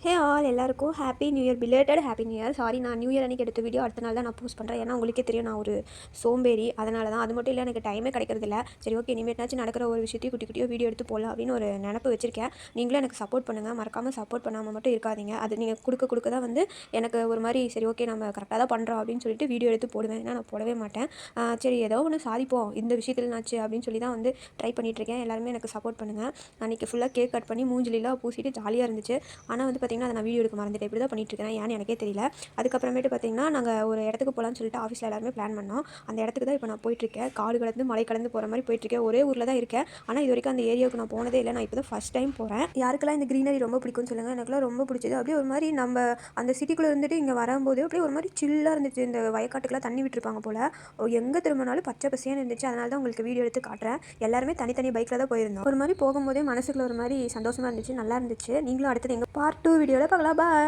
Hey all எல்லாருக்கும் happy new year, belated happy new year. Sorry, நான் new year அன்றைக்கி எடுத்த வீடியோ அடுத்த நாள் தான் நான் போஸ்ட் பண்ணுறேன். ஏன்னா உங்களுக்கே தெரியும் நான் ஒரு சோம்பேறி. அதனால தான். அது மட்டும் இல்லை, எனக்கு டைமே கிடைக்கிறதில்ல. சரி, ஓகே, இனிமேட்டாச்சும் நடக்கிற ஒரு விஷயத்தையும் குட்டி குட்டியோ வீடியோ எடுத்து போடலாம் அப்படின்னு ஒரு நினப்பு வச்சிருக்கேன். நீங்களும் எனக்கு சப்போர்ட் பண்ணுங்கள். மறக்காமல் சப்போர்ட் பண்ணாமல் மட்டும் இருக்காதீங்க. அது நீங்கள் கொடுக்க தான் வந்து எனக்கு ஒரு மாதிரி சரி, ஓகே, நம்ம கரெக்டாக தான் பண்ணுறோம் அப்படின்னு சொல்லிட்டு வீடியோ எடுத்து போடுவேன். ஏன்னா நான் போடவே மாட்டேன். சரி, ஏதோ ஒன்று சாதிப்போம் இந்த விஷயத்துலனாச்சு அப்படின்னு சொல்லி தான் வந்து ட்ரை பண்ணிகிட்ருக்கேன். எல்லாருமே எனக்கு சப்போர்ட் பண்ணுங்கள். அன்றைக்கி ஃபுல்லாக கேக் கட் பண்ணி மூஞ்சிலாம் பூசிட்டு ஜாலியாக இருந்துச்சு. ஆனால் வந்து பார்த்திங்கன்னா அதை நான் வீடியோ எடுக்க மறந்துட்டேன். இப்படி தான் பண்ணிட்டுருக்கேன். ஏன்னு எனக்கே தெரியல. அதுக்கப்புறமேட்டு பார்த்திங்கன்னா நாங்கள் ஒரு இடத்துக்கு போகலான்னு சொல்லிட்டு ஆஃபீஸில் எல்லாருமே பிளான் பண்ணோம். அந்த இடத்துக்கு தான் இப்போ நான் போயிட்டுருக்கேன். காடு கடந்து மலை கடந்து போகிற மாதிரி போயிட்டுருக்கேன். ஒரே ஊரில் தான் இருக்கேன். ஆனால் இது வரைக்கும் அந்த ஏரியாவுக்கு நான் போனதே இல்லை. நான் இப்போ தான் ஃபஸ்ட் டைம் போகிறேன். யாருக்கெல்லாம் இந்த க்ரீனரி ரொம்ப பிடிக்கும்னு சொல்லுங்கள். எனக்குலாம் ரொம்ப பிடிச்சது. அப்படியே ஒரு மாதிரி நம்ம அந்த சிட்டிக்குள்ளே இருந்துட்டு இங்கே வரும்போது அப்படியே ஒரு மாதிரி சில்லாக இருந்துச்சு. இந்த வயக்காட்டுக்கெலாம் தண்ணி விட்டுருப்பாங்க போல். எங்கே திரும்பினாலும் பச்சை பசேன்னு இருந்துச்சு. அதனால தான் உங்களுக்கு வீடியோ எடுத்து காட்டுறேன். எல்லாருமே தனித்தனி பைக்கில் தான் போயிருந்தோம். ஒரு மாதிரி போகும்போதே மனசுக்குள்ள ஒரு மாதிரி சந்தோஷமாக இருந்துச்சு. நல்லா இருந்துச்சு. நீங்களும் அடுத்தது எங்கள் பார்ட் 2 வீடியோவில் பார்க்கலாம். பாய்.